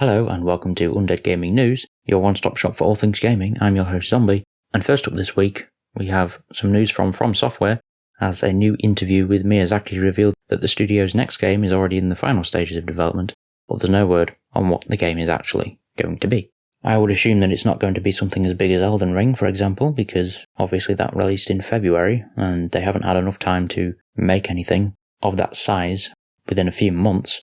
Hello and welcome to Undead Gaming News, your one-stop shop for all things gaming. I'm your host Zombie, and first up this week we have some news from Software, as a new interview with Miyazaki revealed that the studio's next game is already in the final stages of development, but there's no word on what the game is actually going to be. I would assume that it's not going to be something as big as Elden Ring, for example, because obviously that released in February, and they haven't had enough time to make anything of that size within a few months.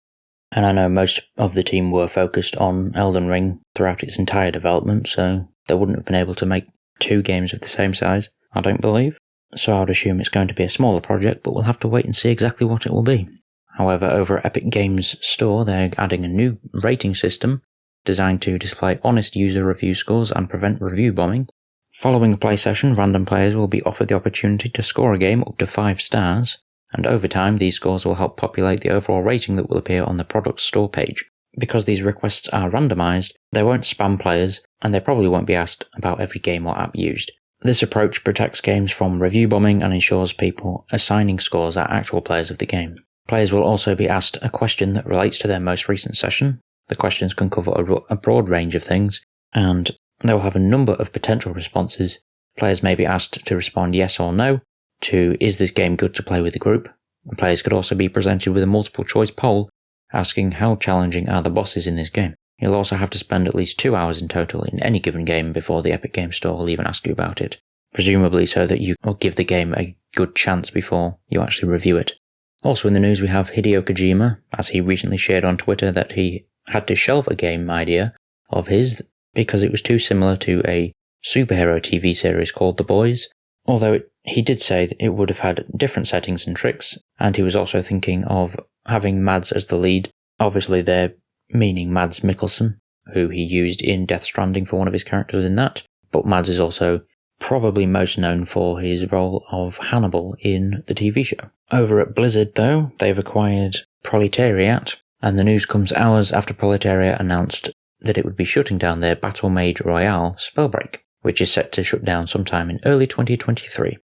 And I know most of the team were focused on Elden Ring throughout its entire development, so they wouldn't have been able to make two games of the same size, I don't believe. So I would assume it's going to be a smaller project, but we'll have to wait and see exactly what it will be. However, over at Epic Games Store, they're adding a new rating system designed to display honest user review scores and prevent review bombing. Following a play session, random players will be offered the opportunity to score a game up to 5 stars, and over time these scores will help populate the overall rating that will appear on the product store page. Because these requests are randomised, they won't spam players, and they probably won't be asked about every game or app used. This approach protects games from review bombing and ensures people assigning scores are actual players of the game. Players will also be asked a question that relates to their most recent session. The questions can cover a broad range of things, and they will have a number of potential responses. Players may be asked to respond yes or no to "Is this game good to play with the group?" And players could also be presented with a multiple choice poll asking how challenging are the bosses in this game. You'll also have to spend at least 2 hours in total in any given game before the Epic Games Store will even ask you about it, presumably so that you will give the game a good chance before you actually review it. Also in the news we have Hideo Kojima, as he recently shared on Twitter that he had to shelve a game idea of his because it was too similar to a superhero TV series called The Boys, although he did say that it would have had different settings and tricks, and he was also thinking of having Mads as the lead. Obviously they're meaning Mads Mikkelsen, who he used in Death Stranding for one of his characters in that, but Mads is also probably most known for his role of Hannibal in the TV show. Over at Blizzard though, they've acquired Proletariat, and the news comes hours after Proletaria announced that it would be shutting down their Battle Mage Royale Spellbreak, which is set to shut down sometime in early 2023.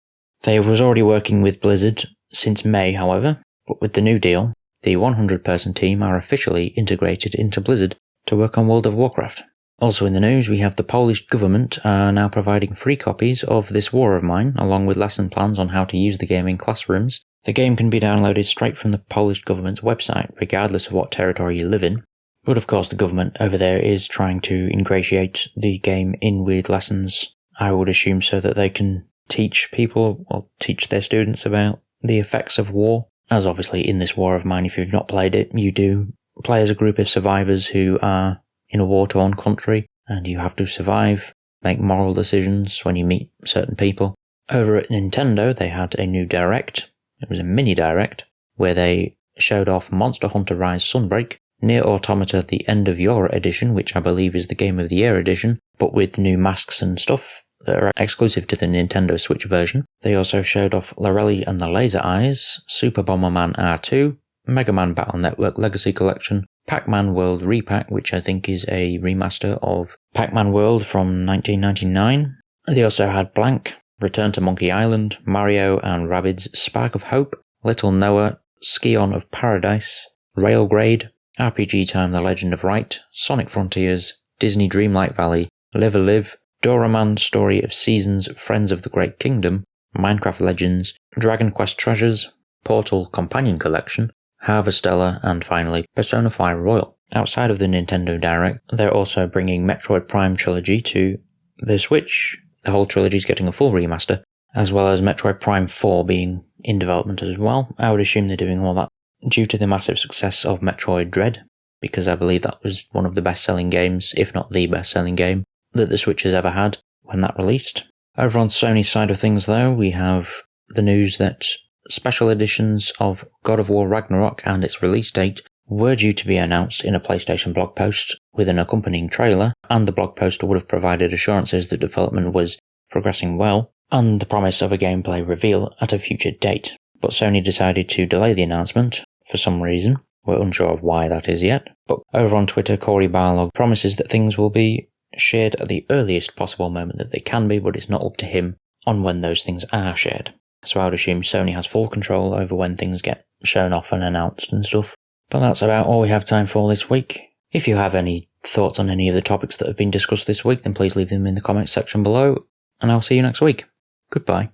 They was already working with Blizzard since May, however, but with the new deal, the 100-person team are officially integrated into Blizzard to work on World of Warcraft. Also in the news, we have the Polish government are now providing free copies of This War of Mine, along with lesson plans on how to use the game in classrooms. The game can be downloaded straight from the Polish government's website, regardless of what territory you live in. But of course the government over there is trying to ingratiate the game in with lessons, I would assume, so that they can teach people, or teach their students about the effects of war. As obviously in This War of Mine, if you've not played it, you do play as a group of survivors who are in a war-torn country, and you have to survive, make moral decisions when you meet certain people. Over at Nintendo, they had a new Direct. It was a mini Direct, where they showed off Monster Hunter Rise Sunbreak, Nier Automata The End of Your Edition, which I believe is the Game of the Year edition, but with new masks and stuff that are exclusive to the Nintendo Switch version. They also showed off Lorelli and the Laser Eyes, Super Bomberman R2, Mega Man Battle Network Legacy Collection, Pac-Man World Repack, which I think is a remaster of Pac-Man World from 1999. They also had Blank, Return to Monkey Island, Mario and Rabbids Spark of Hope, Little Noah, Ski-On of Paradise, Railgrade, RPG Time The Legend of Wright, Sonic Frontiers, Disney Dreamlight Valley, Live a Live, Doraemon Story of Seasons, Friends of the Great Kingdom, Minecraft Legends, Dragon Quest Treasures, Portal Companion Collection, Harvestella, and finally Persona 5 Royal. Outside of the Nintendo Direct, they're also bringing Metroid Prime Trilogy to the Switch. The whole trilogy is getting a full remaster, as well as Metroid Prime 4 being in development as well. I would assume they're doing all that due to the massive success of Metroid Dread, because I believe that was one of the best-selling games, if not the best-selling game, that the Switch has ever had when that released. Over on Sony's side of things though, we have the news that special editions of God of War Ragnarok and its release date were due to be announced in a PlayStation blog post with an accompanying trailer, and the blog post would have provided assurances that development was progressing well, and the promise of a gameplay reveal at a future date. But Sony decided to delay the announcement for some reason. We're unsure of why that is yet, but over on Twitter, Cory Barlog promises that things will be shared at the earliest possible moment that they can be, but it's not up to him on when those things are shared. So I would assume Sony has full control over when things get shown off and announced and stuff. But that's about all we have time for this week. If you have any thoughts on any of the topics that have been discussed this week, then please leave them in the comments section below, and I'll see you next week. Goodbye.